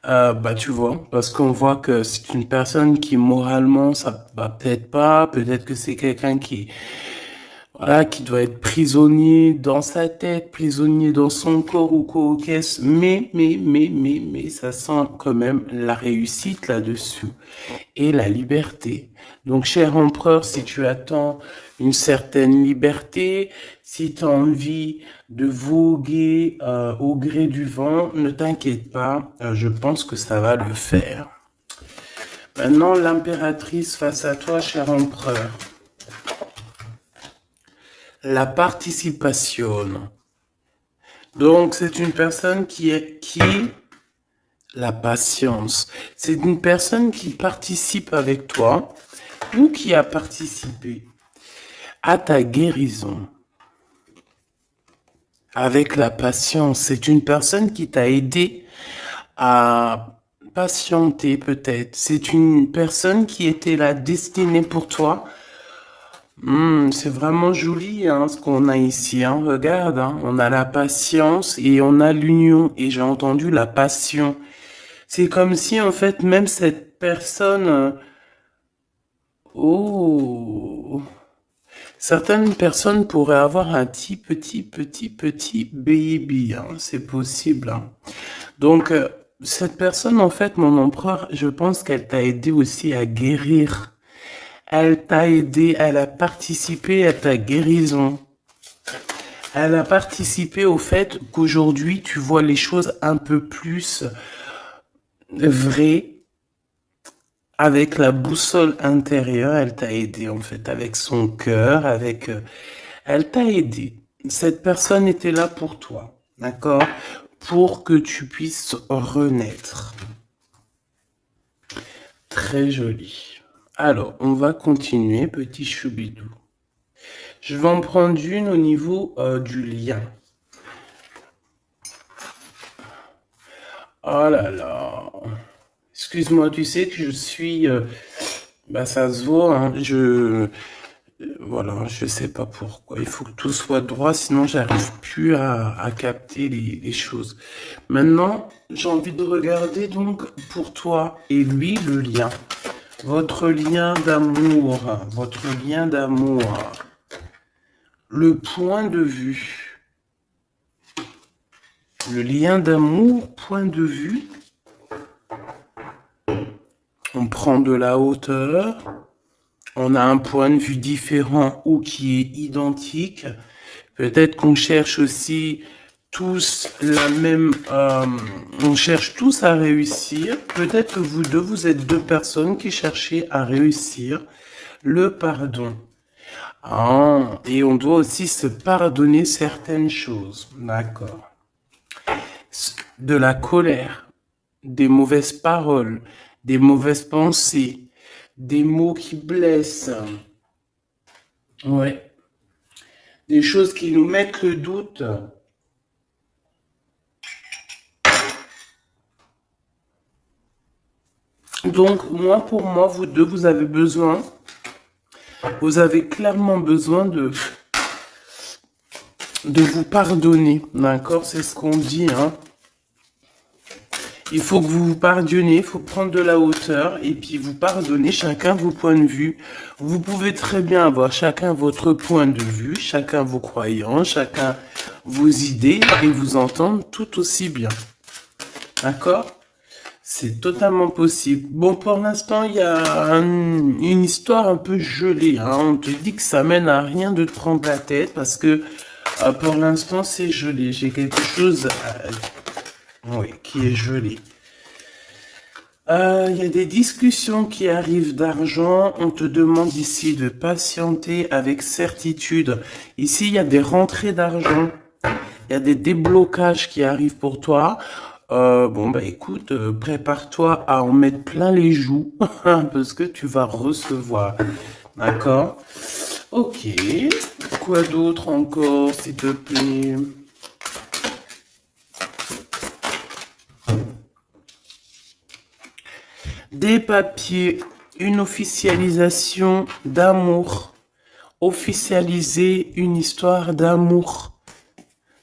Bah tu vois, parce qu'on voit que c'est une personne qui moralement ça va peut-être pas, peut-être que c'est quelqu'un qui voilà, qui doit être prisonnier dans sa tête, prisonnier dans son corps ou quoi, qu'est-ce, mais, ça sent quand même la réussite là-dessus et la liberté. Donc, cher empereur, si tu attends une certaine liberté, si tu as envie de voguer au gré du vent, ne t'inquiète pas, je pense que ça va le faire. Maintenant, l'impératrice face à toi, cher empereur. La participation. Donc, c'est une personne qui la patience. C'est une personne qui participe avec toi ou qui a participé à ta guérison. Avec la patience, c'est une personne qui t'a aidé à patienter peut-être. C'est une personne qui était là destinée pour toi. C'est vraiment joli hein, ce qu'on a ici. Hein. Regarde, hein, on a la patience et on a l'union. Et j'ai entendu la passion. C'est comme si en fait même cette personne... oh, certaines personnes pourraient avoir un petit baby. Hein, c'est possible. Hein. Donc cette personne en fait, mon empereur, je pense qu'elle t'a aidé aussi à guérir. Elle t'a aidé, elle a participé à ta guérison. Elle a participé au fait qu'aujourd'hui, tu vois les choses un peu plus vraies. Avec la boussole intérieure, elle t'a aidé en fait, avec son cœur, avec... elle t'a aidé. Cette personne était là pour toi, d'accord? Pour que tu puisses renaître. Très joli. Alors, on va continuer, petit choubidou. Je vais en prendre une au niveau du lien. Oh là là. Excuse-moi, tu sais que je suis... bah ça se voit, hein, voilà, je sais pas pourquoi. Il faut que tout soit droit, sinon j'arrive plus à capter les choses. Maintenant, j'ai envie de regarder donc pour toi et lui le lien. Votre lien d'amour, votre lien d'amour. Le point de vue. Le lien d'amour, point de vue. On prend de la hauteur. On a un point de vue différent ou qui est identique. Peut-être qu'on cherche aussi tous la même... on cherche tous à réussir. Peut-être que vous deux, vous êtes deux personnes qui cherchez à réussir le pardon. Ah, et on doit aussi se pardonner certaines choses. D'accord. De la colère, des mauvaises paroles, des mauvaises pensées, des mots qui blessent. Ouais. Des choses qui nous mettent le doute. Donc, moi, pour moi, vous deux, vous avez besoin, vous avez clairement besoin de vous pardonner. D'accord? C'est ce qu'on dit, hein. Il faut que vous vous pardonnez, il faut prendre de la hauteur et puis vous pardonnez chacun vos points de vue. Vous pouvez très bien avoir chacun votre point de vue, chacun vos croyances, chacun vos idées et vous entendre tout aussi bien. D'accord? C'est totalement possible. Bon, pour l'instant, il y a une histoire un peu gelée. Hein. On te dit que ça mène à rien de te prendre la tête parce que pour l'instant, c'est gelé. J'ai quelque chose oui, qui est gelé. Il y a des discussions qui arrivent d'argent. On te demande ici de patienter avec certitude. Ici, il y a des rentrées d'argent. Il y a des déblocages qui arrivent pour toi. Bon, bah écoute, prépare-toi à en mettre plein les joues parce que tu vas recevoir. D'accord? Ok. Quoi d'autre encore, s'il te plaît? Des papiers, une officialisation d'amour. Officialiser une histoire d'amour.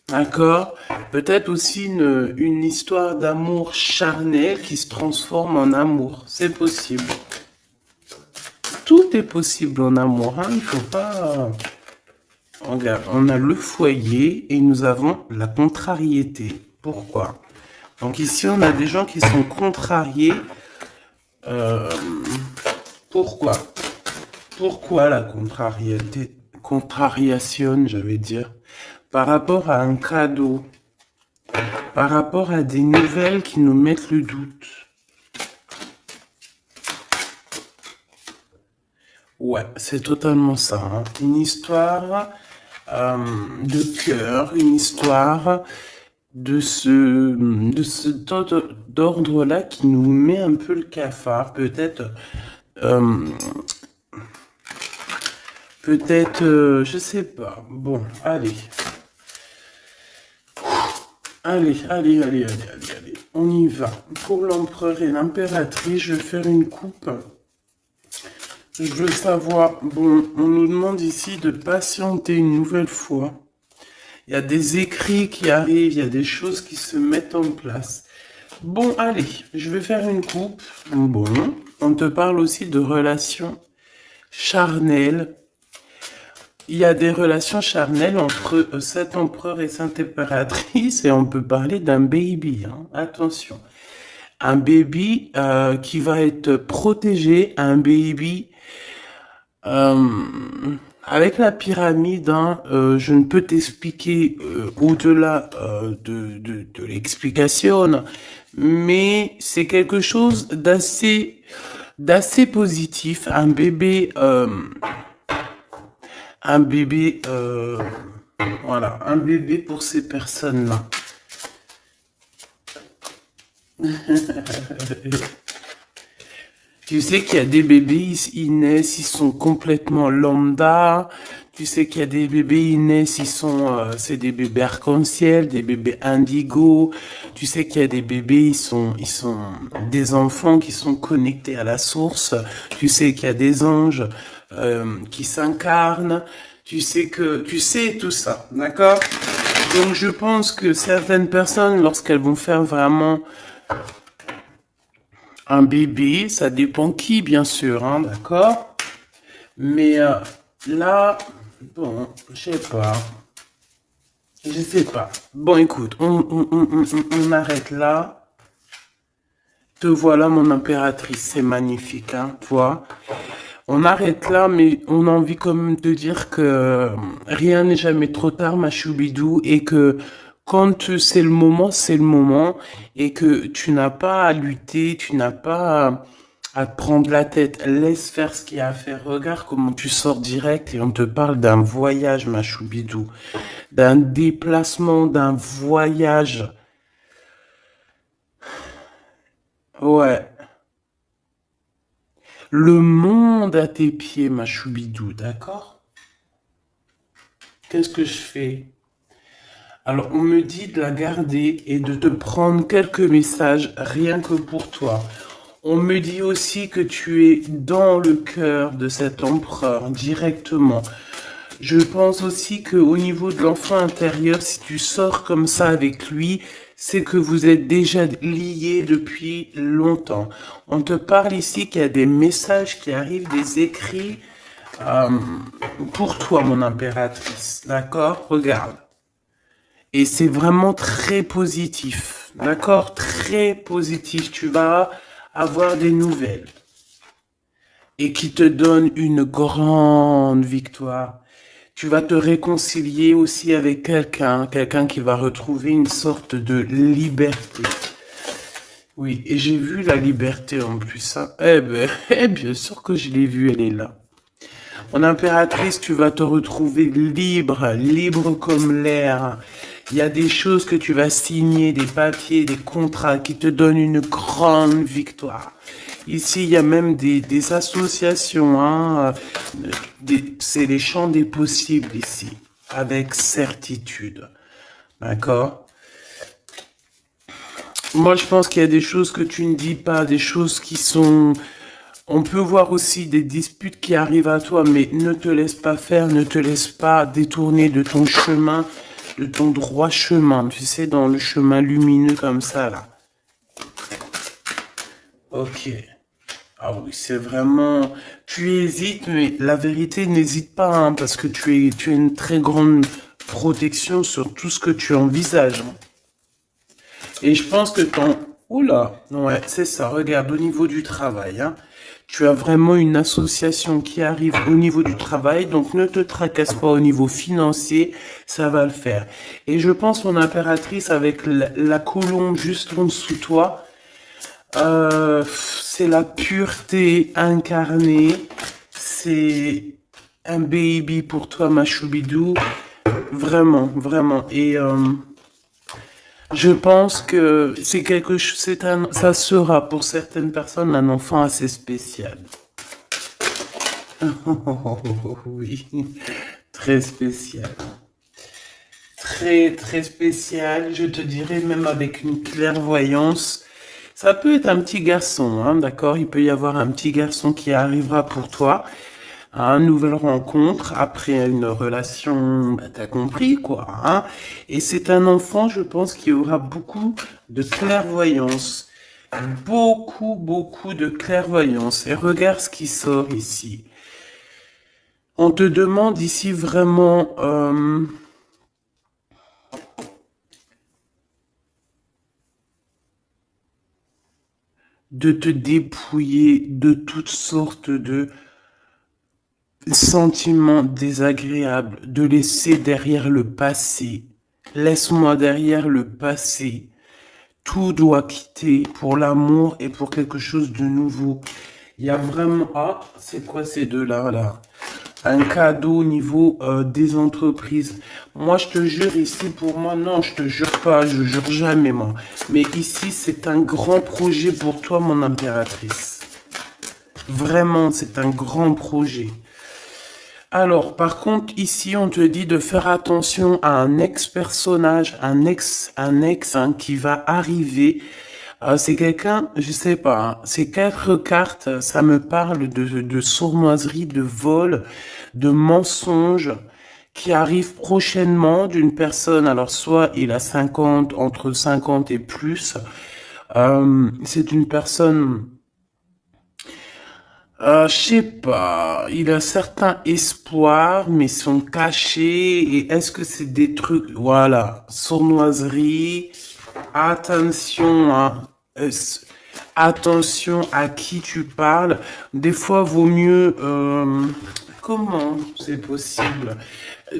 D'accord? Peut-être aussi une histoire d'amour charnel qui se transforme en amour. C'est possible. Tout est possible en amour, hein. Il faut pas... Regarde, on a le foyer et nous avons la contrariété. Pourquoi? Donc ici, on a des gens qui sont contrariés. Euh, pourquoi? Pourquoi la contrariété? Contrariation, je vais dire. Par rapport à un cadeau. Par rapport à des nouvelles qui nous mettent le doute. Ouais, c'est totalement ça, hein. Une histoire de cœur, une histoire de ce d'ordre-là qui nous met un peu le cafard. Peut-être, je sais pas. Bon, allez. Allez. On y va. Pour l'empereur et l'impératrice, je vais faire une coupe. Je veux savoir, bon, on nous demande ici de patienter une nouvelle fois. Il y a des écrits qui arrivent, il y a des choses qui se mettent en place. Bon, allez, je vais faire une coupe. Bon, on te parle aussi de relations charnelles. Il y a des relations charnelles entre cet empereur et cette impératrice et on peut parler d'un baby, hein. Attention. Un baby qui va être protégé, un baby avec la pyramide, hein, je ne peux t'expliquer au-delà de l'explication, mais c'est quelque chose d'assez positif. Un bébé, voilà, un bébé pour ces personnes-là. Tu sais qu'il y a des bébés, ils naissent, ils sont complètement lambda. Tu sais qu'il y a des bébés, ils naissent, c'est des bébés arc-en-ciel, des bébés indigo. Tu sais qu'il y a des bébés, ils sont des enfants qui sont connectés à la source. Tu sais qu'il y a des anges qui s'incarnent. Tu sais tout ça, d'accord? Donc je pense que certaines personnes, lorsqu'elles vont faire vraiment un bébé, ça dépend qui, bien sûr, hein, d'accord? Mais là, bon, je sais pas. Bon, écoute, on arrête là. Te voilà, mon impératrice, c'est magnifique, hein, toi. On arrête là, mais on a envie quand même de dire que rien n'est jamais trop tard, ma choubidou, et que quand c'est le moment, et que tu n'as pas à lutter, tu n'as pas à te prendre la tête. Laisse faire ce qu'il y a à faire. Regarde comment tu sors direct et on te parle d'un voyage, ma choubidou, d'un déplacement, d'un voyage. Ouais. Le monde à tes pieds, ma choubidou, d'accord? Qu'est-ce que je fais? Alors, on me dit de la garder et de te prendre quelques messages rien que pour toi. On me dit aussi que tu es dans le cœur de cet empereur directement. Je pense aussi qu'au niveau de l'enfant intérieur, si tu sors comme ça avec lui, c'est que vous êtes déjà liés depuis longtemps. On te parle ici qu'il y a des messages qui arrivent, des écrits pour toi, mon impératrice. D'accord? Regarde. Et c'est vraiment très positif. D'accord? Très positif. Tu vas avoir des nouvelles. Et qui te donnent une grande victoire. Tu vas te réconcilier aussi avec quelqu'un qui va retrouver une sorte de liberté. Oui, et j'ai vu la liberté en plus, hein. Eh ben, bien sûr que je l'ai vue, elle est là. Mon impératrice, tu vas te retrouver libre comme l'air. Il y a des choses que tu vas signer, des papiers, des contrats qui te donnent une grande victoire. Ici, il y a même des associations, hein. C'est les champs des possibles ici, avec certitude. D'accord? Moi, je pense qu'il y a des choses que tu ne dis pas, des choses qui sont... On peut voir aussi des disputes qui arrivent à toi, mais ne te laisse pas faire, ne te laisse pas détourner de ton chemin. de ton droit chemin, tu sais, dans le chemin lumineux comme ça, là. Ok. Ah oui, c'est vraiment... Tu hésites, mais la vérité, n'hésite pas, hein, parce que tu as une très grande protection sur tout ce que tu envisages, hein. Et je pense que ton... Oula, ouais, c'est ça. Regarde, au niveau du travail, hein, tu as vraiment une association qui arrive au niveau du travail, donc ne te tracasse pas au niveau financier, ça va le faire. Et je pense, mon impératrice, avec la colombe juste en dessous de toi, c'est la pureté incarnée. C'est un baby pour toi, ma choubidou. Vraiment, vraiment. Et je pense que c'est quelque chose, ça sera pour certaines personnes un enfant assez spécial. Oui, très spécial. Très, très spécial. Je te dirais même avec une clairvoyance. Ça peut être un petit garçon, hein, d'accord? Il peut y avoir un petit garçon qui arrivera pour toi à une nouvelle rencontre après une relation, bah, t'as compris quoi, hein? Et c'est un enfant, je pense, qui aura beaucoup de clairvoyance. Beaucoup, beaucoup de clairvoyance. Et regarde ce qui sort ici. On te demande ici vraiment... de te dépouiller de toutes sortes de sentiments désagréables, de laisser derrière le passé. Laisse-moi derrière le passé. Tout doit quitter pour l'amour et pour quelque chose de nouveau. Il y a vraiment... Ah, c'est quoi ces deux-là, là? Un cadeau au niveau des entreprises. Moi, je te jure, ici, pour moi, non, je te jure pas, je jure jamais, moi. Mais ici, c'est un grand projet pour toi, mon impératrice. Vraiment, c'est un grand projet. Alors, par contre, ici, on te dit de faire attention à un ex-personnage, un ex hein, qui va arriver. C'est quelqu'un, je sais pas, hein, ces quatre cartes, ça me parle de sournoiserie, de vol, de mensonge qui arrive prochainement d'une personne. Alors, soit il a 50, entre 50 et plus. C'est une personne... je sais pas, il a certains espoirs, mais sont cachés. Et est-ce que c'est des trucs, voilà, sournoiserie, attention, hein, attention à qui tu parles. Des fois, vaut mieux, comment c'est possible?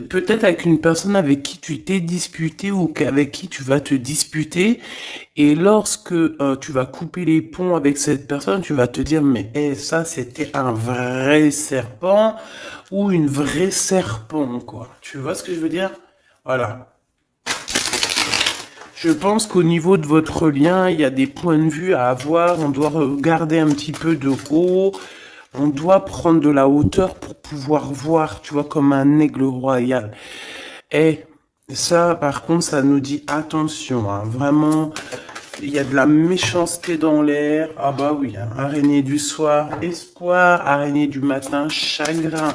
Peut-être avec une personne avec qui tu t'es disputé ou avec qui tu vas te disputer. Et lorsque tu vas couper les ponts avec cette personne, tu vas te dire, mais ça, c'était un vrai serpent ou une vraie serpent, quoi. Tu vois ce que je veux dire? Voilà. Je pense qu'au niveau de votre lien, il y a des points de vue à avoir. On doit regarder un petit peu de haut. On doit prendre de la hauteur pour pouvoir voir, tu vois, comme un aigle royal. Et ça, par contre, ça nous dit attention, hein, vraiment, il y a de la méchanceté dans l'air. Ah bah oui, hein, araignée du soir, espoir, araignée du matin, chagrin.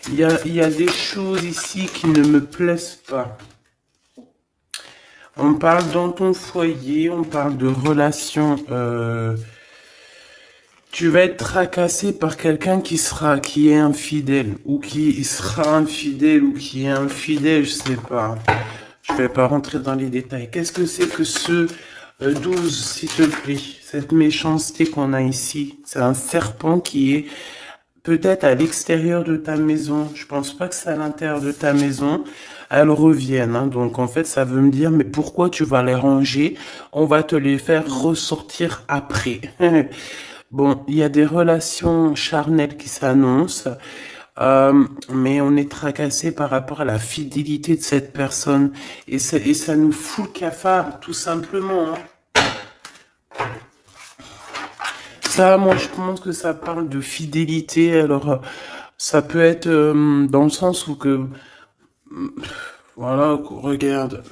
Il y a des choses ici qui ne me plaisent pas. On parle dans ton foyer, on parle de relations. Tu vas être tracassé par quelqu'un qui est infidèle, ou qui sera infidèle, ou qui est infidèle, je sais pas. Je vais pas rentrer dans les détails. Qu'est-ce que c'est que ce 12, s'il te plaît? Cette méchanceté qu'on a ici, c'est un serpent qui est peut-être à l'extérieur de ta maison. Je pense pas que c'est à l'intérieur de ta maison. Elles reviennent, hein. Donc en fait, ça veut me dire, mais pourquoi tu vas les ranger? On va te les faire ressortir après. Bon, il y a des relations charnelles qui s'annoncent, mais on est tracassé par rapport à la fidélité de cette personne. Et ça nous fout le cafard, tout simplement, hein. Ça, moi, je pense que ça parle de fidélité. Alors, ça peut être dans le sens où que... Voilà, regarde.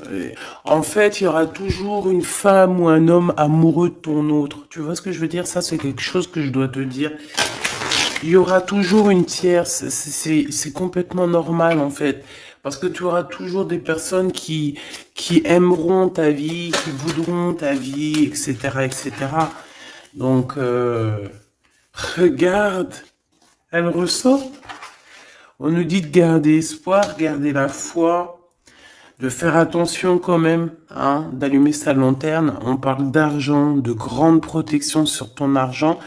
En fait, il y aura toujours une femme ou un homme amoureux de ton autre. Tu vois ce que je veux dire? Ça, c'est quelque chose que je dois te dire. Il y aura toujours une tierce. C'est complètement normal, en fait. Parce que tu auras toujours des personnes qui aimeront ta vie, qui voudront ta vie, etc., etc. Donc, regarde, elle ressort. On nous dit de garder espoir, garder la foi, de faire attention quand même, hein, d'allumer sa lanterne. On parle d'argent, de grande protection sur ton argent,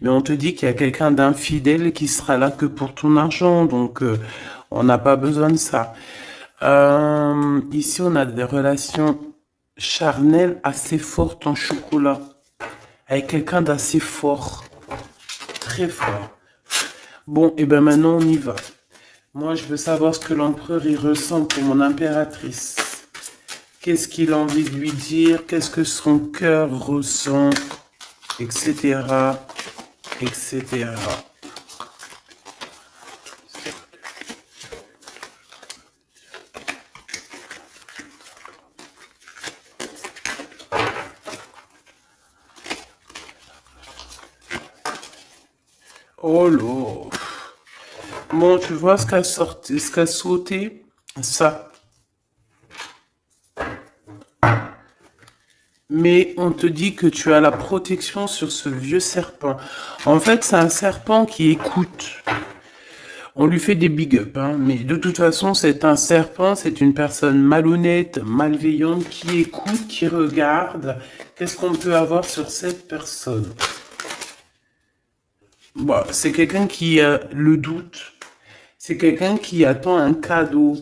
mais on te dit qu'il y a quelqu'un d'infidèle qui sera là que pour ton argent, donc on n'a pas besoin de ça. Ici, on a des relations charnelles assez fortes en chocolat, avec quelqu'un d'assez fort, très fort. Bon, et ben maintenant on y va. Moi, je veux savoir ce que l'empereur y ressent pour mon impératrice. Qu'est-ce qu'il a envie de lui dire? Qu'est-ce que son cœur ressent? Etc. Etc. Oh là. Bon, tu vois ce qu'a sorti, ce qu'a sauté? Ça. Mais on te dit que tu as la protection sur ce vieux serpent. En fait, c'est un serpent qui écoute. On lui fait des big up, hein, mais de toute façon, c'est un serpent, c'est une personne malhonnête, malveillante, qui écoute, qui regarde. Qu'est-ce qu'on peut avoir sur cette personne? Bon, c'est quelqu'un qui a le doute. C'est quelqu'un qui attend un cadeau.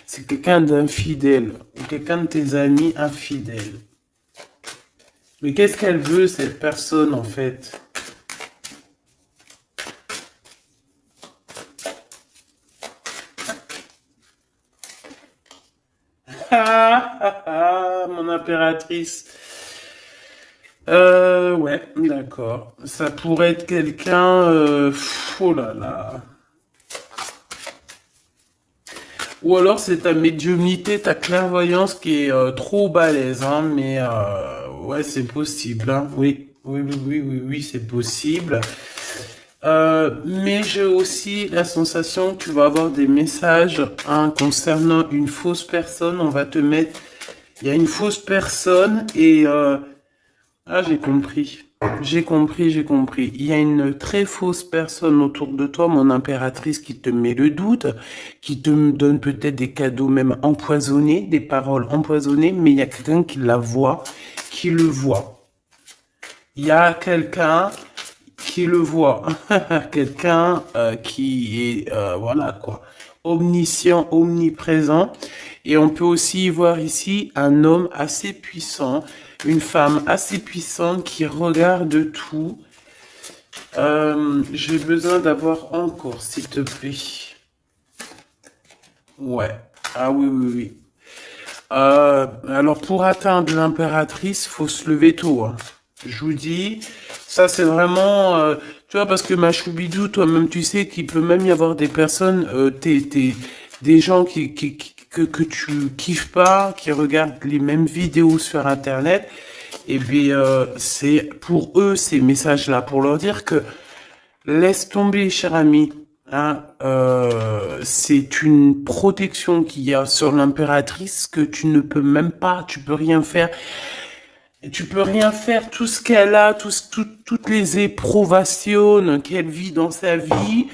C'est quelqu'un d'infidèle. Ou quelqu'un de tes amis infidèles. Mais qu'est-ce qu'elle veut, cette personne, en fait? Ah, ah, ah, mon impératrice. Ouais, d'accord. Ça pourrait être quelqu'un... oh là là. Ou alors c'est ta médiumnité, ta clairvoyance qui est trop balèze, hein, mais ouais, c'est possible, hein. Oui, oui, oui, oui, oui, oui, c'est possible. Mais j'ai aussi la sensation que tu vas avoir des messages, hein, concernant une fausse personne. On va te mettre... Il y a une fausse personne et... ah, j'ai compris. J'ai compris, j'ai compris. Il y a une très fausse personne autour de toi, mon impératrice, qui te met le doute, qui te donne peut-être des cadeaux même empoisonnés, des paroles empoisonnées, mais il y a quelqu'un qui la voit, qui le voit. Il y a quelqu'un qui le voit. Quelqu'un qui est, voilà quoi, omniscient, omniprésent. Et on peut aussi voir ici un homme assez puissant, une femme assez puissante qui regarde tout. J'ai besoin d'avoir encore, s'il te plaît. Ouais. Ah oui, oui, oui. Alors pour atteindre l'impératrice, faut se lever tôt, hein. Je vous dis, ça c'est vraiment, tu vois, parce que ma choubidou, toi-même tu sais qu'il peut même y avoir des personnes, des gens que tu kiffes pas, qui regardent les mêmes vidéos sur Internet, et puis c'est pour eux ces messages-là, pour leur dire que laisse tomber, cher ami. Hein, c'est une protection qu'il y a sur l'impératrice que tu ne peux même pas, tu peux rien faire. Et tu peux rien faire, tout ce qu'elle a, toutes les éprouvations qu'elle vit dans sa vie,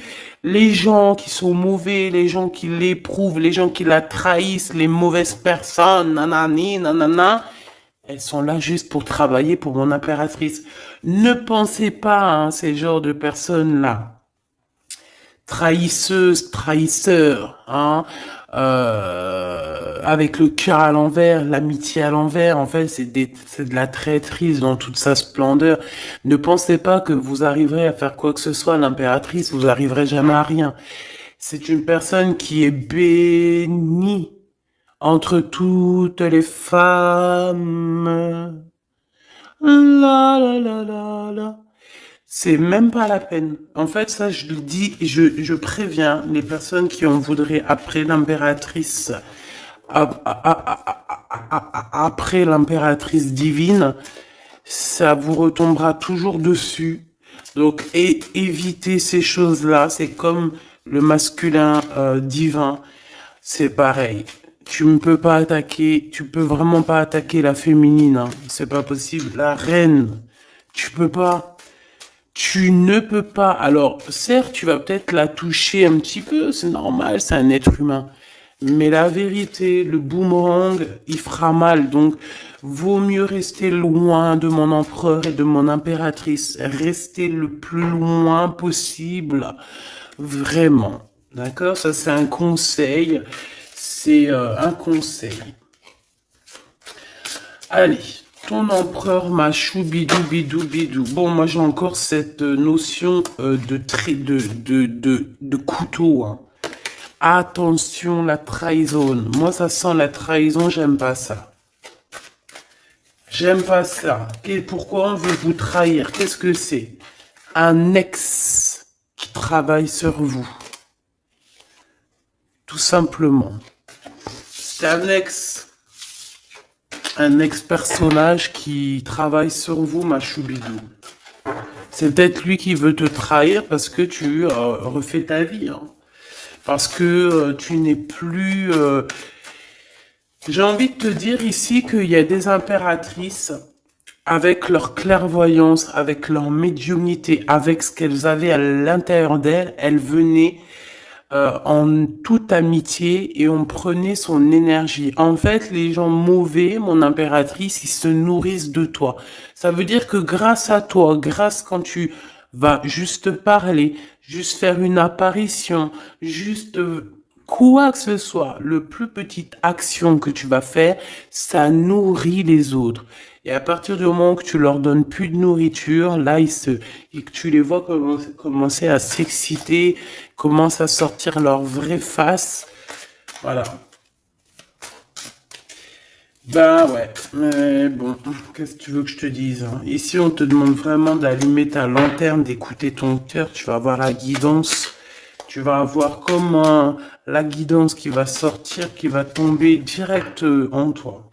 les gens qui sont mauvais, les gens qui l'éprouvent, les gens qui la trahissent, les mauvaises personnes, nanani, nanana, elles sont là juste pour travailler pour mon impératrice. Ne pensez pas à ces genres de personnes-là. Trahisseuse, trahisseur, hein, avec le cœur à l'envers, l'amitié à l'envers, en fait, c'est de la traîtrise dans toute sa splendeur. Ne pensez pas que vous arriverez à faire quoi que ce soit, l'impératrice, vous arriverez jamais à rien. C'est une personne qui est bénie entre toutes les femmes. La la la la la. C'est même pas la peine. En fait, ça, je le dis, je préviens les personnes qui en voudraient après l'impératrice, après l'impératrice divine, ça vous retombera toujours dessus. Donc, évitez ces choses-là. C'est comme le masculin divin. c'est pareil. Tu ne peux pas attaquer, tu peux vraiment pas attaquer la féminine, hein. C'est pas possible. La reine, tu peux pas. Tu ne peux pas. Alors, certes, tu vas peut-être la toucher un petit peu, c'est normal, c'est un être humain. Mais la vérité, le boomerang, il fera mal. Donc, vaut mieux rester loin de mon empereur et de mon impératrice. Rester le plus loin possible. Vraiment. D'accord? Ça, c'est un conseil. C'est un conseil. Allez. Ton empereur machou bidou bidou bidou. Bon, moi j'ai encore cette notion de couteau, hein. Attention, la trahison. Moi, ça sent la trahison, j'aime pas ça. J'aime pas ça. Pourquoi on veut vous trahir? Qu'est-ce que c'est? Un ex qui travaille sur vous. Tout simplement. C'est un ex-personnage qui travaille sur vous, ma choubidou. C'est peut-être lui qui veut te trahir parce que tu refais ta vie, hein. Parce que tu n'es plus... J'ai envie de te dire ici qu'il y a des impératrices, avec leur clairvoyance, avec leur médiumnité, avec ce qu'elles avaient à l'intérieur d'elles, elles venaient en toute amitié et on prenait son énergie. En fait, les gens mauvais, mon impératrice, ils se nourrissent de toi. Ça veut dire que grâce à toi, grâce quand tu vas juste parler, juste faire une apparition, juste quoi que ce soit, le plus petite action que tu vas faire, ça nourrit les autres. Et à partir du moment que tu leur donnes plus de nourriture, là, et que tu les vois commencer à s'exciter, commencent à sortir leur vraie face. Voilà. Ben ouais, mais bon, qu'est-ce que tu veux que je te dise, hein? Ici, on te demande vraiment d'allumer ta lanterne, d'écouter ton cœur, tu vas avoir la guidance, tu vas avoir comme la guidance qui va sortir, qui va tomber direct en toi.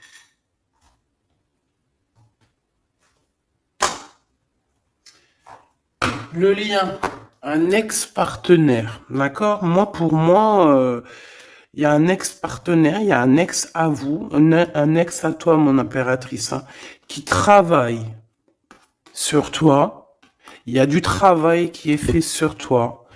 Le lien, un ex-partenaire, d'accord? Moi, pour moi, il y a un ex-partenaire, il y a un ex à vous, un ex à toi, mon impératrice, hein, qui travaille sur toi. Il y a du travail qui est fait sur toi.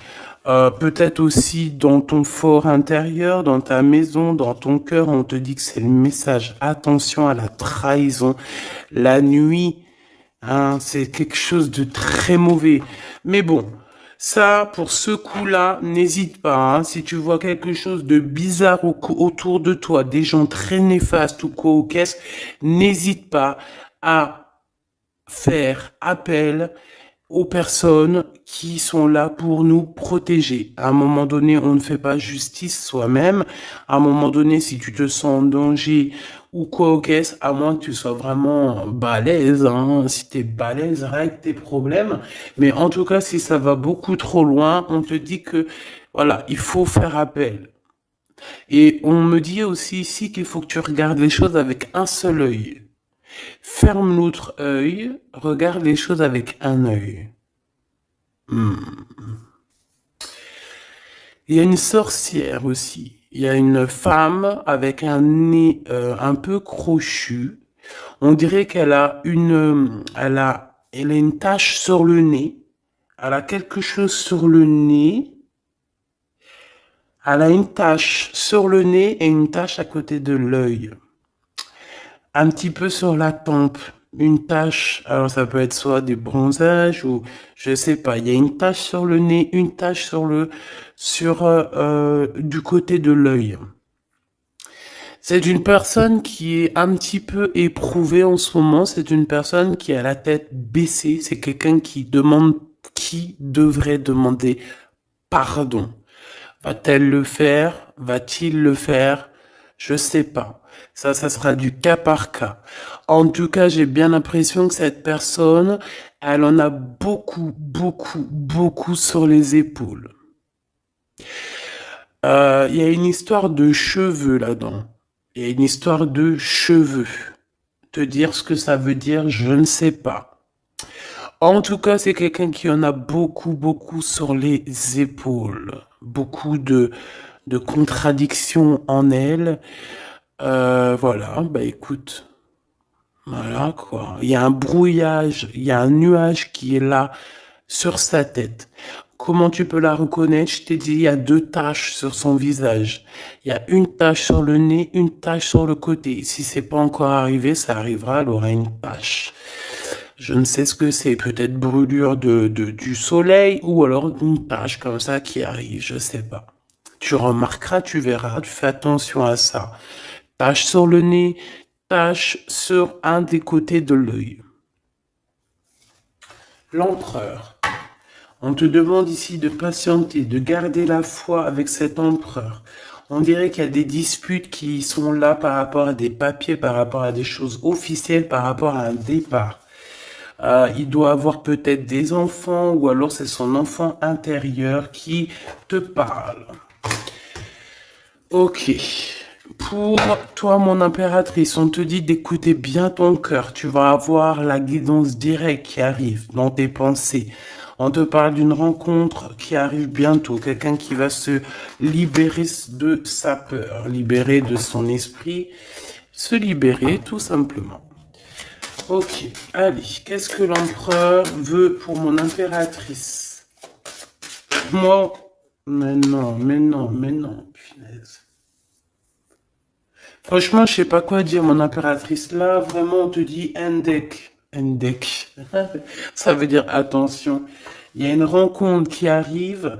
Peut-être aussi dans ton fort intérieur, dans ta maison, dans ton cœur, on te dit que c'est le message. Attention à la trahison. La nuit, hein, c'est quelque chose de très mauvais. Mais bon, ça, pour ce coup-là, n'hésite pas, hein, si tu vois quelque chose de bizarre autour de toi, des gens très néfastes ou quoi ou qu'est-ce, n'hésite pas à faire appel aux personnes qui sont là pour nous protéger. À un moment donné, on ne fait pas justice soi-même. À un moment donné, si tu te sens en danger ou quoi, ok, à moins que tu sois vraiment balèze, hein, si t'es balèze, règle tes problèmes. Mais en tout cas, si ça va beaucoup trop loin, on te dit que, voilà, il faut faire appel. Et on me dit aussi ici qu'il faut que tu regardes les choses avec un seul œil. Ferme l'autre œil, regarde les choses avec un œil. Il y a une sorcière aussi. Il y a une femme avec un nez un peu crochu. On dirait qu'elle a elle a une tache sur le nez. Elle a quelque chose sur le nez. Elle a une tache sur le nez et une tache à côté de l'œil. Un petit peu sur la tempe, une tache, alors ça peut être soit des bronzages ou je sais pas, il y a une tache sur le nez, une tache du côté de l'œil. C'est une personne qui est un petit peu éprouvée en ce moment, c'est une personne qui a la tête baissée, c'est quelqu'un qui devrait demander pardon. Va-t-elle le faire? Va-t-il le faire? Je sais pas. Ça sera du cas par cas. En tout cas, j'ai bien l'impression que cette personne, elle en a beaucoup, beaucoup, beaucoup sur les épaules. Il y a une histoire de cheveux là-dedans. Il y a une histoire de cheveux. Te dire ce que ça veut dire, je ne sais pas. En tout cas, c'est quelqu'un qui en a beaucoup, beaucoup sur les épaules. Beaucoup de contradiction en elle. Voilà, bah écoute, voilà quoi. Il y a un brouillage, il y a un nuage qui est là sur sa tête. Comment tu peux la reconnaître? Je t'ai dit, il y a deux taches sur son visage. Il y a une tache sur le nez, une tache sur le côté. Si c'est pas encore arrivé, ça arrivera, elle aura une tache. Je ne sais ce que c'est, peut-être brûlure du soleil ou alors une tache comme ça qui arrive, je sais pas. Tu remarqueras, tu verras, tu fais attention à ça. Tache sur le nez, tache sur un des côtés de l'œil. L'empereur. On te demande ici de patienter, de garder la foi avec cet empereur. On dirait qu'il y a des disputes qui sont là par rapport à des papiers, par rapport à des choses officielles, par rapport à un départ. Il doit avoir peut-être des enfants ou alors c'est son enfant intérieur qui te parle. Ok. Pour toi, mon impératrice, on te dit d'écouter bien ton cœur. Tu vas avoir la guidance directe qui arrive dans tes pensées. On te parle d'une rencontre qui arrive bientôt. Quelqu'un qui va se libérer de sa peur, libérer de son esprit, se libérer tout simplement. Ok, allez, qu'est-ce que l'empereur veut pour mon impératrice? Moi, mais non, punaise. Franchement, je sais pas quoi dire, mon impératrice. Là, vraiment, on te dit Endek. Endek. Ça veut dire attention. Il y a une rencontre qui arrive,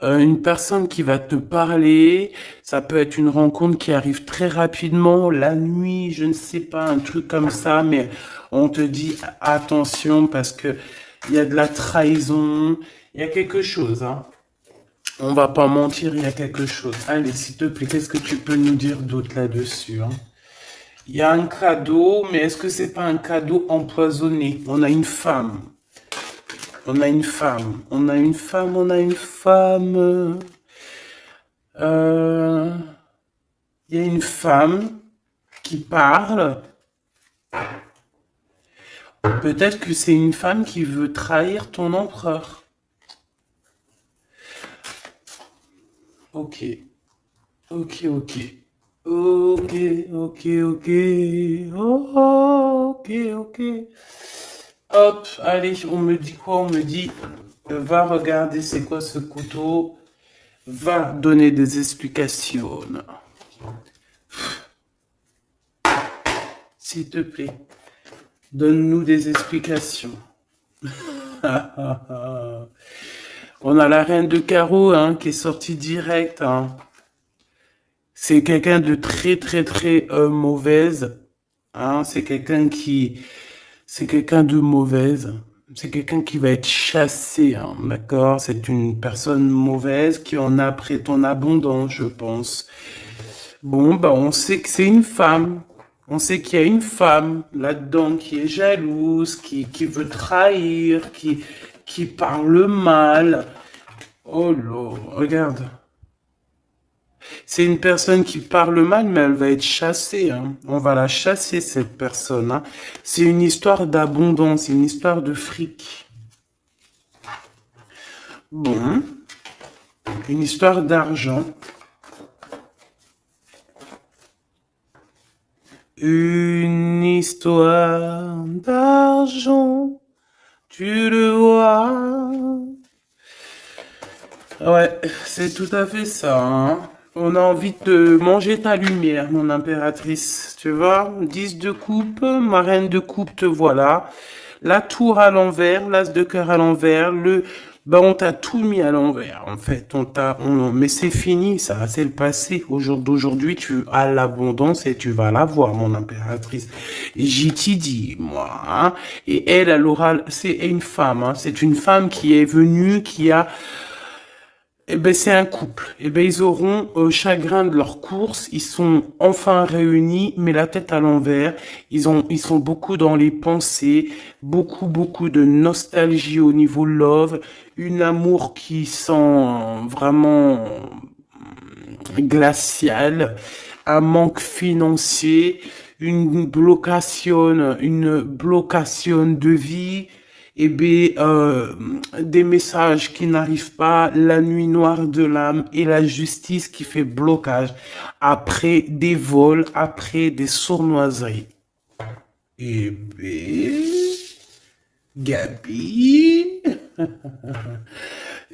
une personne qui va te parler. Ça peut être une rencontre qui arrive très rapidement, la nuit, je ne sais pas, un truc comme ça, mais on te dit attention parce que il y a de la trahison, il y a quelque chose, hein. On va pas mentir, il y a quelque chose. Allez, s'il te plaît, qu'est-ce que tu peux nous dire d'autre là-dessus, hein? Il y a un cadeau, mais est-ce que c'est pas un cadeau empoisonné? On a une femme. On a une femme. On a une femme, on a une femme. Euh, Il y a une femme qui parle. Peut-être que c'est une femme qui veut trahir ton empereur. Ok. Ok, ok. Ok, ok, ok. Oh, ok, ok. Hop, allez, on me dit quoi? On me dit, va regarder c'est quoi ce couteau. Va donner des explications. S'il te plaît, donne-nous des explications. On a la reine de carreau hein, qui est sortie direct. Hein. C'est quelqu'un de très très très mauvaise. Hein. C'est quelqu'un de mauvaise. C'est quelqu'un qui va être chassé, hein, d'accord? C'est une personne mauvaise qui en a après ton abondance, je pense. Bon, bah on sait que c'est une femme. On sait qu'il y a une femme là-dedans qui est jalouse, qui veut trahir, qui parle mal. Oh là, regarde. C'est une personne qui parle mal, mais elle va être chassée. Hein. On va la chasser, cette personne. Hein. C'est une histoire d'abondance, une histoire de fric. Bon, une histoire d'argent. Une histoire d'argent, tu le vois. Ouais, c'est tout à fait ça. Hein. On a envie de manger ta lumière, mon impératrice. Tu vois, 10 de coupe, ma reine de coupe, te voilà. La tour à l'envers, l'as de cœur à l'envers, on t'a tout mis à l'envers, en fait. Mais c'est fini, ça, c'est le passé. D'aujourd'hui, tu as l'abondance et tu vas l'avoir, mon impératrice. J'y t'y dis, moi, hein. Et elle aura, c'est une femme, hein. C'est une femme qui est venue, qui a, eh ben, c'est un couple. Eh ben, ils auront chagrin de leur course. Ils sont enfin réunis, mais la tête à l'envers. Ils sont beaucoup dans les pensées, beaucoup de nostalgie au niveau love, une amour qui sent vraiment glacial, un manque financier, une blocation de vie. et bien, des messages qui n'arrivent pas, la nuit noire de l'âme et la justice qui fait blocage après des vols, après des sournoiseries. Et bien, Gabi,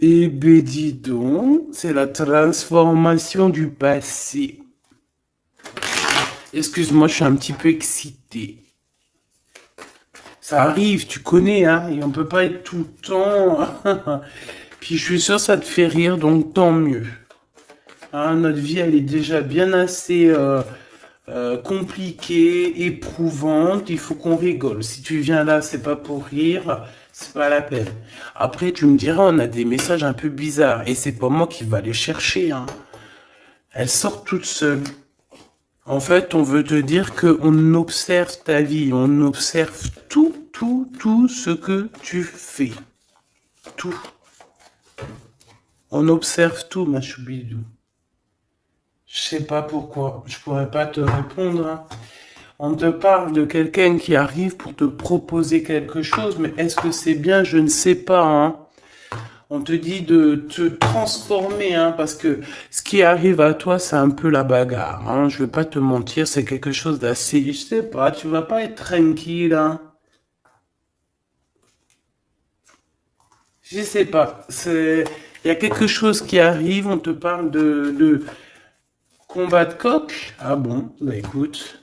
eh bien, dis donc, c'est la transformation du passé. Excuse-moi, je suis un petit peu excité. Ça arrive, tu connais, hein, et on peut pas être tout le temps. Puis je suis sûr que ça te fait rire, donc tant mieux. Hein, notre vie, elle est déjà bien assez compliquée, éprouvante. Il faut qu'on rigole. Si tu viens là, c'est pas pour rire, c'est pas la peine. Après, tu me diras, on a des messages un peu bizarres, et c'est pas moi qui va les chercher. Hein. Elles sortent toutes seules. En fait, on veut te dire qu'on observe ta vie, on observe tout ce que tu fais. Tout. On observe tout, ma choubidou. Je sais pas pourquoi, je pourrais pas te répondre. Hein. On te parle de quelqu'un qui arrive pour te proposer quelque chose, mais est-ce que c'est bien? Je ne sais pas. Hein. On te dit de te transformer, hein, parce que ce qui arrive à toi, c'est un peu la bagarre. Hein. Je vais pas te mentir, c'est quelque chose d'assez... Je sais pas, tu vas pas être tranquille. Hein. Je sais pas. C'est... Il y a quelque chose qui arrive, on te parle de combat de coq. Ah bon, bah écoute.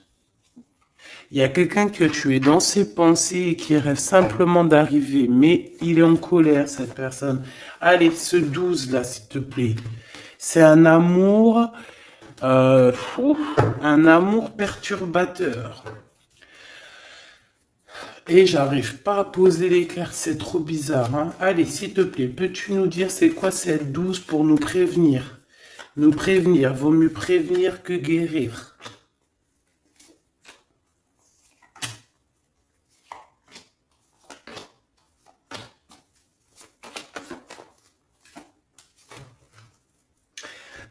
Il y a quelqu'un que tu es dans ses pensées et qui rêve simplement d'arriver, mais il est en colère, cette personne. Allez, ce 12 là, s'il te plaît. C'est un amour perturbateur. Et j'arrive pas à poser les cartes, c'est trop bizarre. Hein. Allez, s'il te plaît, peux-tu nous dire c'est quoi cette 12 pour nous prévenir? Nous prévenir, vaut mieux prévenir que guérir.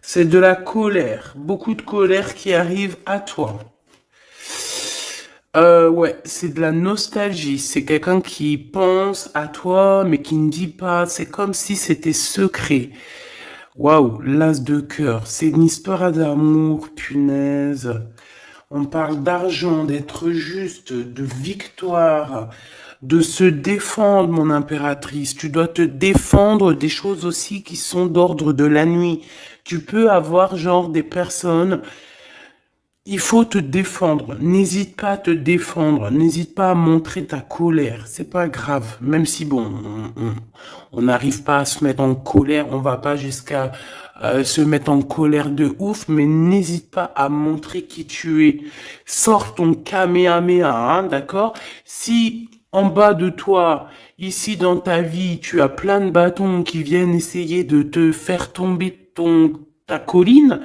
C'est de la colère, beaucoup de colère qui arrive à toi. Ouais, c'est de la nostalgie. C'est quelqu'un qui pense à toi, mais qui ne dit pas. C'est comme si c'était secret. Waouh, l'as de cœur. C'est une histoire d'amour, punaise. On parle d'argent, d'être juste, de victoire, de se défendre, mon impératrice. Tu dois te défendre des choses aussi qui sont d'ordre de la nuit. Tu peux avoir genre des personnes. Il faut te défendre. N'hésite pas à te défendre. N'hésite pas à montrer ta colère. C'est pas grave. Même si bon, on n'arrive pas à se mettre en colère, on va pas jusqu'à se mettre en colère de ouf, mais n'hésite pas à montrer qui tu es. Sors ton Kamehameha, hein, d'accord? Si en bas de toi, ici dans ta vie, tu as plein de bâtons qui viennent essayer de te faire tomber ta colline,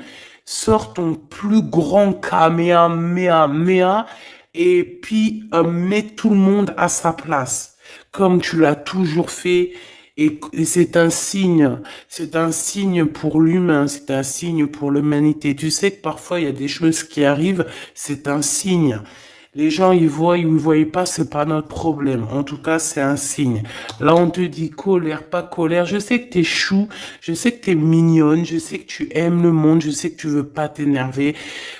sors ton plus grand Kamehameha et puis mets tout le monde à sa place, comme tu l'as toujours fait. Et c'est un signe pour l'humain, c'est un signe pour l'humanité. Tu sais que parfois il y a des choses qui arrivent, c'est un signe. Les gens, ils voient, ils ne voient pas, c'est pas notre problème. En tout cas, c'est un signe. Là, on te dit colère, pas colère. Je sais que t'es chou, je sais que t'es mignonne, je sais que tu aimes le monde, je sais que tu veux pas t'énerver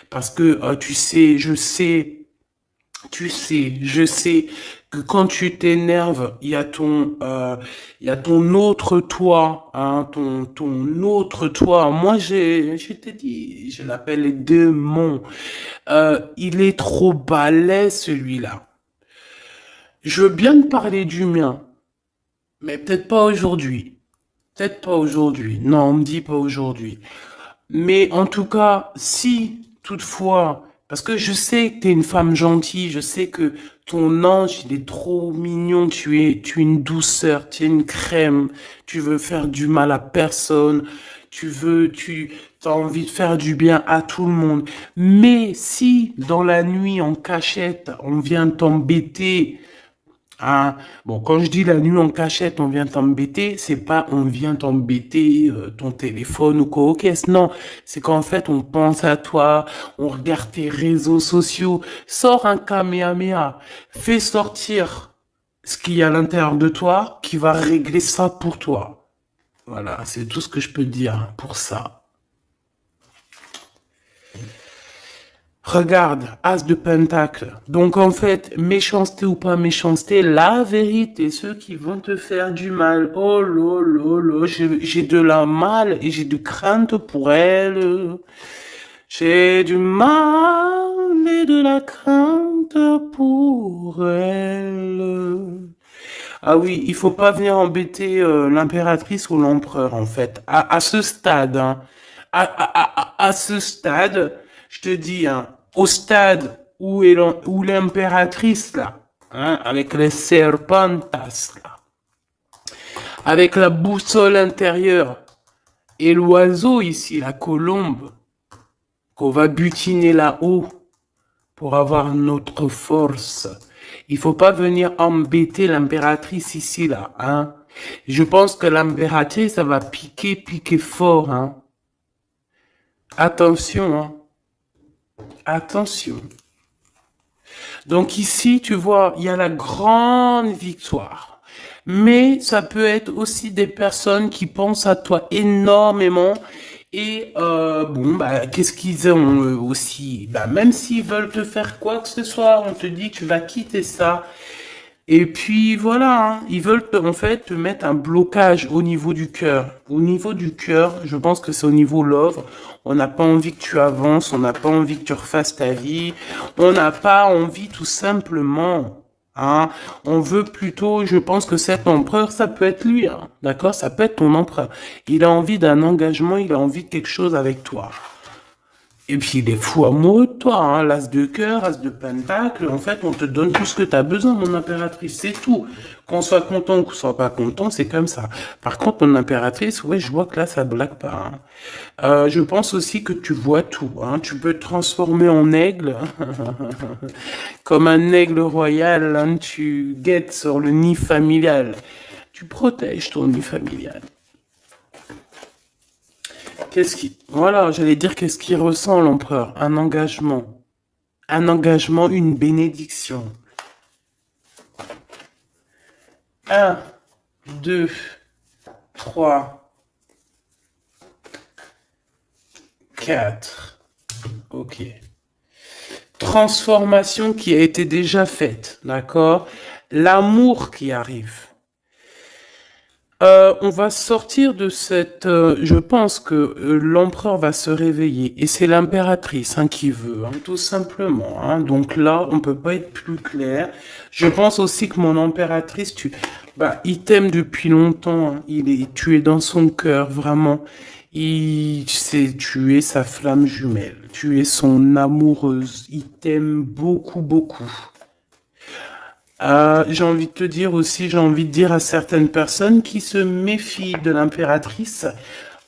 parce que tu sais, je sais que quand tu t'énerves, il y a ton autre toi, hein, ton autre toi. Moi, je t'ai dit, je l'appelle démon. Il est trop balèze, celui-là. Je veux bien te parler du mien, mais peut-être pas aujourd'hui. Peut-être pas aujourd'hui. Non, on me dit pas aujourd'hui. Mais en tout cas, si toutefois, parce que je sais que tu es une femme gentille, je sais que ton ange, il est trop mignon, tu es une douceur, tu es une crème, tu veux faire du mal à personne, tu as envie de faire du bien à tout le monde. Mais si dans la nuit, en cachette, on vient t'embêter, ah, bon, quand je dis la nuit en cachette, on vient t'embêter, c'est pas on vient t'embêter ton téléphone ou quoi aux caisses, non. C'est qu'en fait, on pense à toi, on regarde tes réseaux sociaux, sors un Kamehameha, fais sortir ce qu'il y a à l'intérieur de toi qui va régler ça pour toi. Voilà, c'est tout ce que je peux dire pour ça. Regarde, As de Pentacle. Donc en fait, méchanceté ou pas méchanceté, la vérité, ceux qui vont te faire du mal, oh lolo, j'ai de la mal et j'ai de crainte pour elle. J'ai du mal et de la crainte pour elle. Ah oui, il faut pas venir embêter l'impératrice ou l'empereur en fait. À ce stade, hein, à ce stade, je te dis, hein, au stade où l'impératrice là, hein, avec les serpentas là, avec la boussole intérieure et l'oiseau ici, la colombe, qu'on va butiner là-haut pour avoir notre force. Il faut pas venir embêter l'impératrice ici, là, hein. Je pense que l'impératrice, ça va piquer fort, hein. Attention, hein. Attention. Donc ici, tu vois, il y a la grande victoire. Mais ça peut être aussi des personnes qui pensent à toi énormément. Et bon, bah, qu'est-ce qu'ils ont aussi? Bah, même s'ils veulent te faire quoi que ce soit, on te dit que tu vas quitter ça. Et puis voilà, hein, ils veulent en fait te mettre un blocage au niveau du cœur. Au niveau du cœur, je pense que c'est au niveau love. On n'a pas envie que tu avances, on n'a pas envie que tu refasses ta vie, on n'a pas envie tout simplement. Hein. On veut plutôt, je pense que cet empereur, ça peut être lui, hein, d'accord? Ça peut être ton empereur. Il a envie d'un engagement, il a envie de quelque chose avec toi. Et puis il est fou amoureux de toi, hein, l'as de cœur, as de pentacle, en fait on te donne tout ce que tu as besoin, mon impératrice, c'est tout. Qu'on soit content ou qu'on soit pas content, c'est comme ça. Par contre, mon impératrice, ouais, je vois que là ça blague pas. Hein. Je pense aussi que tu vois tout, hein. Tu peux te transformer en aigle, comme un aigle royal, hein. Tu guettes sur le nid familial. Tu protèges ton nid familial. Voilà, j'allais dire qu'est-ce qu'il ressent l'empereur? Un engagement. Un engagement, une bénédiction. 1, 2, 3, 4. Ok. Transformation qui a été déjà faite, d'accord? L'amour qui arrive. On va sortir de cette... je pense que l'empereur va se réveiller. Et c'est l'impératrice hein, qui veut, hein, tout simplement. Hein. Donc là, on peut pas être plus clair. Je pense aussi que mon impératrice, il t'aime depuis longtemps. Hein. Tu es dans son cœur, vraiment. Tu es sa flamme jumelle. Tu es son amoureuse. Il t'aime beaucoup, beaucoup. J'ai envie de te dire aussi, j'ai envie de dire à certaines personnes qui se méfient de l'impératrice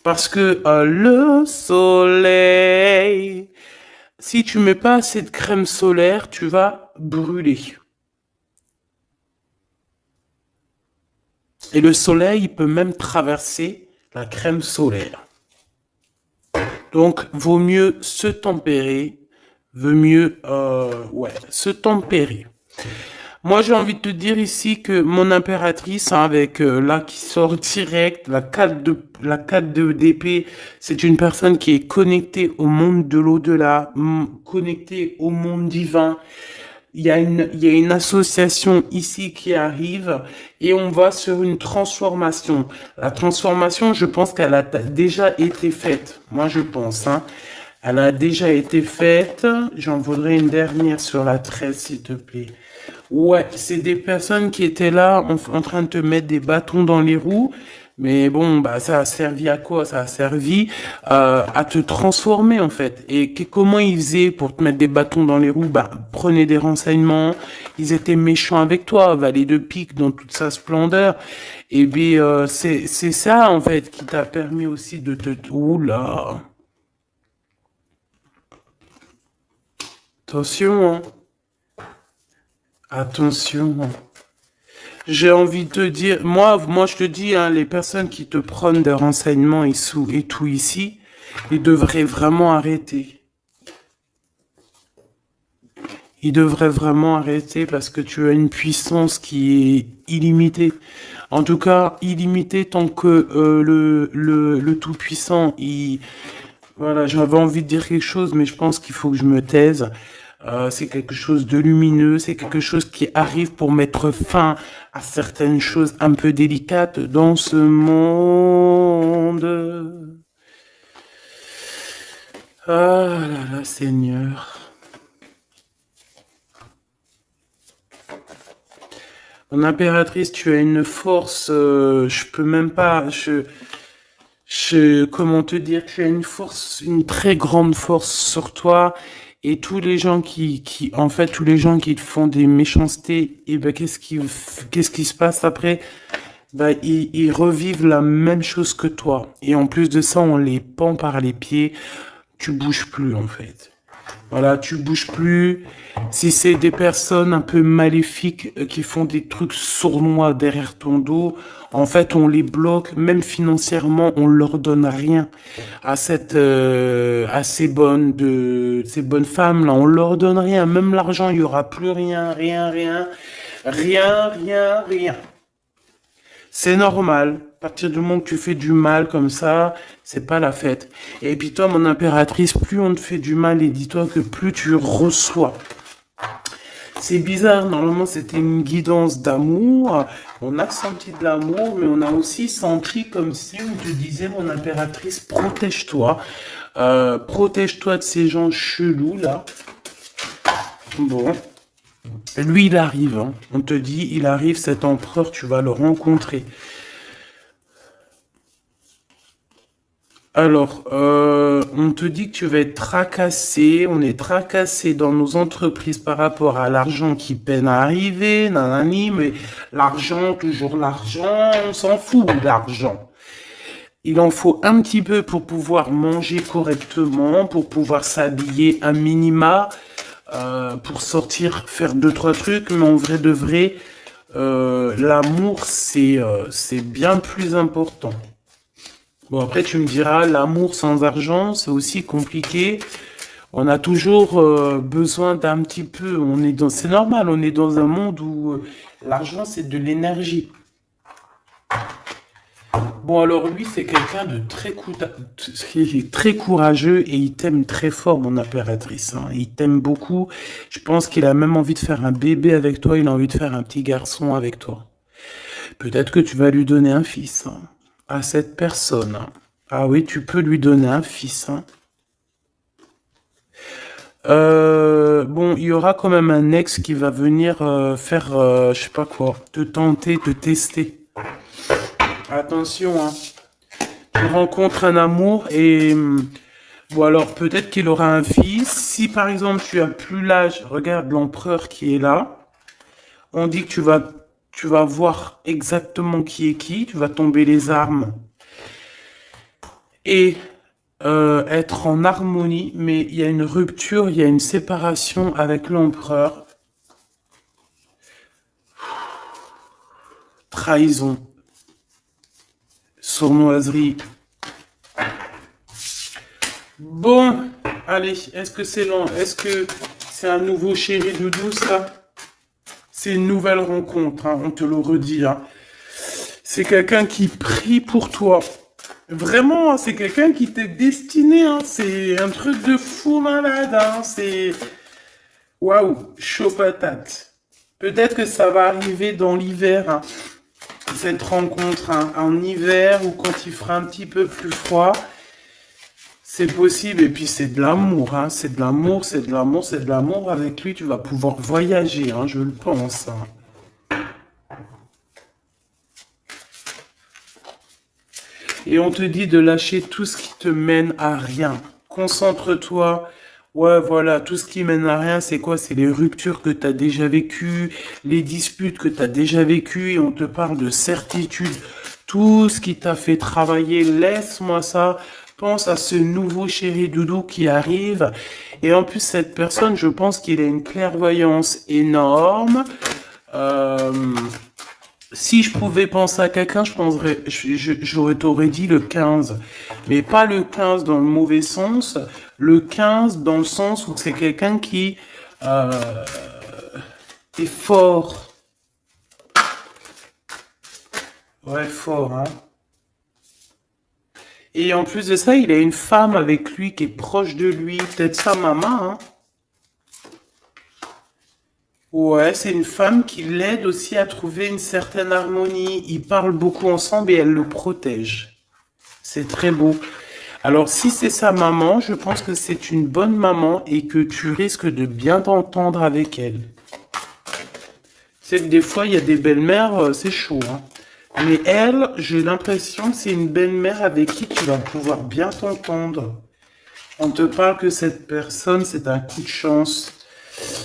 parce que le soleil, si tu mets pas assez de crème solaire, tu vas brûler. Et le soleil, il peut même traverser la crème solaire. Donc, vaut mieux se tempérer, se tempérer. Moi, j'ai envie de te dire ici que mon impératrice, hein, avec là qui sort direct, la 4 de d'épée, c'est une personne qui est connectée au monde de l'au-delà, connectée au monde divin. Il y a une association ici qui arrive et on va sur une transformation. La transformation, je pense qu'elle a déjà été faite. Moi, je pense, hein. Elle a déjà été faite. J'en voudrais une dernière sur la 13, s'il te plaît. Ouais, c'est des personnes qui étaient là en train de te mettre des bâtons dans les roues. Mais bon, bah ça a servi à quoi? Ça a servi à te transformer en fait. Et comment ils faisaient pour te mettre des bâtons dans les roues? Bah, prenez des renseignements. Ils étaient méchants avec toi, valet de pique dans toute sa splendeur. Et bien, c'est ça en fait qui t'a permis aussi de te... Oula. Attention, hein. Attention. J'ai envie de te dire, moi je te dis, hein, les personnes qui te prennent des renseignements et tout ici, ils devraient vraiment arrêter. Il devrait vraiment arrêter parce que tu as une puissance qui est illimitée. En tout cas, illimitée tant que le Tout-Puissant, voilà, j'avais envie de dire quelque chose, mais je pense qu'il faut que je me taise. C'est quelque chose de lumineux, c'est quelque chose qui arrive pour mettre fin à certaines choses un peu délicates dans ce monde. Ah là là, Seigneur. Mon impératrice, tu as une force, je peux même pas, comment te dire, tu as une force, une très grande force sur toi, et tous les gens en fait, tous les gens qui te font des méchancetés, et ben, qu'est-ce qui se passe après? Ben, ils revivent la même chose que toi. Et en plus de ça, on les pend par les pieds, tu bouges plus, en fait. Voilà, tu bouges plus. Si c'est des personnes un peu maléfiques qui font des trucs sournois derrière ton dos, en fait, on les bloque, même financièrement, on leur donne rien à ces bonnes femmes là, on leur donne rien, même l'argent, il y aura plus rien, rien, rien, rien, rien, rien. C'est normal. À partir du moment que tu fais du mal comme ça, c'est pas la fête. Et puis toi, mon impératrice, plus on te fait du mal, et dis-toi que plus tu reçois. C'est bizarre, normalement c'était une guidance d'amour. On a senti de l'amour, mais on a aussi senti comme si on te disait, mon impératrice, protège-toi. Protège-toi de ces gens chelous là. Bon. Lui, il arrive. Hein. On te dit, il arrive, cet empereur, tu vas le rencontrer. Alors, on te dit que tu vas être tracassé. On est tracassé dans nos entreprises par rapport à l'argent qui peine à arriver, nanani, mais l'argent, toujours l'argent, on s'en fout de l'argent. Il en faut un petit peu pour pouvoir manger correctement, pour pouvoir s'habiller un minima, pour sortir, faire deux, trois trucs, mais en vrai de vrai, l'amour, c'est bien plus important. Bon, après, tu me diras, l'amour sans argent, c'est aussi compliqué. On a toujours besoin d'un petit peu. C'est normal, on est dans un monde où l'argent, c'est de l'énergie. Bon, alors lui, c'est quelqu'un de très courageux et il t'aime très fort, mon impératrice. Hein. Il t'aime beaucoup. Je pense qu'il a même envie de faire un bébé avec toi. Il a envie de faire un petit garçon avec toi. Peut-être que tu vas lui donner un fils hein, à cette personne. Hein. Ah oui, tu peux lui donner un fils. Hein. Bon, il y aura quand même un ex qui va venir faire, je sais pas quoi, te tenter, te tester. Attention, hein. Tu rencontres un amour et bon alors peut-être qu'il aura un fils. Si par exemple tu as plus l'âge, regarde l'empereur qui est là. On dit que tu vas voir exactement qui est qui. Tu vas tomber les armes et être en harmonie. Mais il y a une rupture, il y a une séparation avec l'empereur. Trahison, sournoiserie. Bon, allez, est-ce que c'est long? Est-ce que c'est un nouveau chéri doudou, ça? C'est une nouvelle rencontre, hein, on te le redit. Hein. C'est quelqu'un qui prie pour toi. Vraiment, hein, c'est quelqu'un qui t'est destiné. Hein. C'est un truc de fou malade. Hein. C'est... Waouh, chaud patate. Peut-être que ça va arriver dans l'hiver, hein, cette rencontre, hein, en hiver ou quand il fera un petit peu plus froid. C'est possible, et puis c'est de l'amour, hein. C'est de l'amour, c'est de l'amour, c'est de l'amour. Avec lui, tu vas pouvoir voyager, hein, je le pense. Hein. Et on te dit de lâcher tout ce qui te mène à rien. Concentre-toi. Ouais, voilà, tout ce qui mène à rien, c'est quoi? C'est les ruptures que tu as déjà vécues, les disputes que tu as déjà vécues, et on te parle de certitude. Tout ce qui t'a fait travailler, laisse-moi ça. Pense à ce nouveau chéri doudou qui arrive. Et en plus, cette personne, je pense qu'il a une clairvoyance énorme. Si je pouvais penser à quelqu'un, j'aurais t'aurais dit le 15. Mais pas le 15 dans le mauvais sens. Le 15 dans le sens où c'est quelqu'un qui Euh, T'es fort. Ouais, fort, hein. Et en plus de ça, il a une femme avec lui qui est proche de lui, peut-être sa maman, hein. Ouais, c'est une femme qui l'aide aussi à trouver une certaine harmonie. Ils parlent beaucoup ensemble et elle le protège. C'est très beau. Alors, si c'est sa maman, je pense que c'est une bonne maman et que tu risques de bien t'entendre avec elle. C'est que des fois, il y a des belles-mères, c'est chaud, hein. Mais elle, j'ai l'impression que c'est une belle-mère avec qui tu vas pouvoir bien t'entendre. On te parle que cette personne, c'est un coup de chance.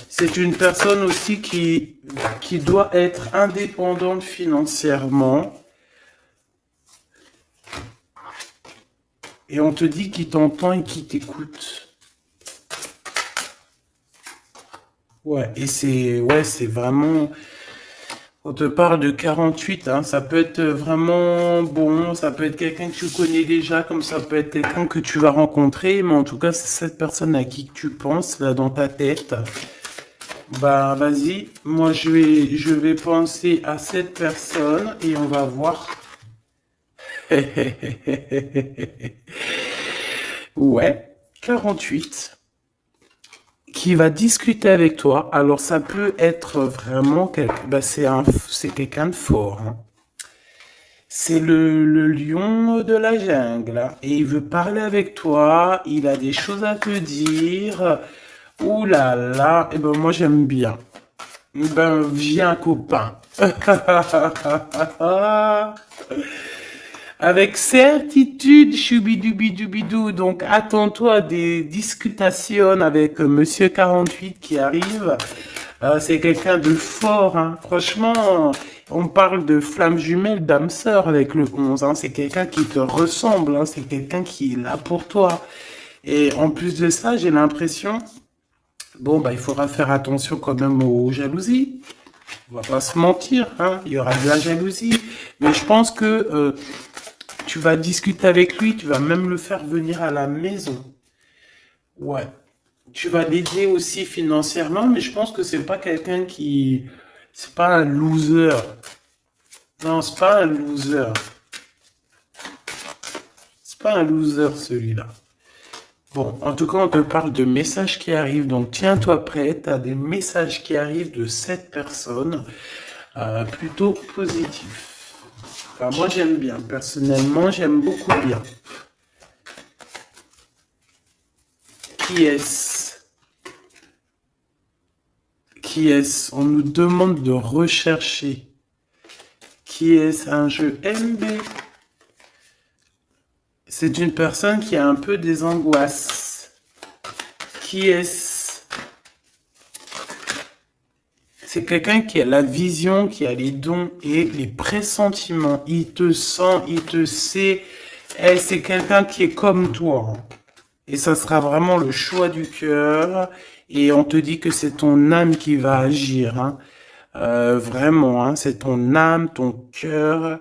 C'est une personne aussi qui doit être indépendante financièrement. Et on te dit qu'il t'entend et qu'il t'écoute. Ouais, et c'est vraiment, on te parle de 48, hein, ça peut être vraiment bon, ça peut être quelqu'un que tu connais déjà, comme ça peut être quelqu'un que tu vas rencontrer, mais en tout cas, c'est cette personne à qui tu penses, là, dans ta tête. Bah, vas-y, moi, je vais penser à cette personne et on va voir. Ouais, 48. Qui va discuter avec toi. Alors ça peut être vraiment bah, c'est quelqu'un de fort, hein. C'est le lion de la jungle, hein. Et il veut parler avec toi. Il a des choses à te dire. Ouh là là. Et ben moi j'aime bien. Ben viens copain. Avec certitude, choubidoubidoubidou. Donc, attends-toi à des discutations avec Monsieur 48 qui arrive. C'est quelqu'un de fort, hein. Franchement, on parle de flamme jumelle, d'âme sœur avec le 11, hein. C'est quelqu'un qui te ressemble, hein. C'est quelqu'un qui est là pour toi. Et en plus de ça, j'ai l'impression, bon, bah, il faudra faire attention quand même aux jalousies. On va pas se mentir, hein. Il y aura de la jalousie. Mais je pense que tu vas discuter avec lui, tu vas même le faire venir à la maison. Ouais. Tu vas l'aider aussi financièrement, mais je pense que c'est pas quelqu'un qui... C'est pas un loser. Non, c'est pas un loser. C'est pas un loser celui-là. Bon, en tout cas, on te parle de messages qui arrivent, donc tiens-toi prêt, t'as des messages qui arrivent de cette personne, plutôt positifs. Enfin, moi j'aime bien, personnellement, j'aime beaucoup bien. Qui est-ce? Qui est-ce? On nous demande de rechercher. Qui est-ce? Un jeu MB. C'est une personne qui a un peu des angoisses. Qui est-ce? C'est quelqu'un qui a la vision, qui a les dons et les pressentiments. Il te sent, il te sait. Et c'est quelqu'un qui est comme toi. Et ça sera vraiment le choix du cœur. Et on te dit que c'est ton âme qui va agir, hein. Vraiment, hein, c'est ton âme, ton cœur.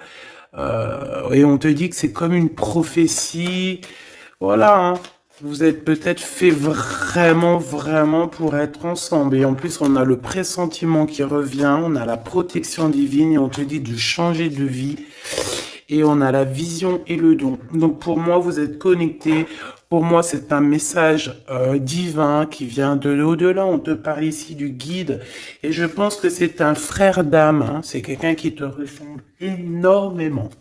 Et on te dit que c'est comme une prophétie. Voilà, hein. Vous êtes peut-être fait vraiment, vraiment pour être ensemble. Et en plus, on a le pressentiment qui revient, on a la protection divine et on te dit de changer de vie. Et on a la vision et le don. Donc pour moi, vous êtes connectés. Pour moi, c'est un message divin qui vient de l'au-delà. On te parle ici du guide. Et je pense que c'est un frère d'âme, hein. C'est quelqu'un qui te ressemble énormément.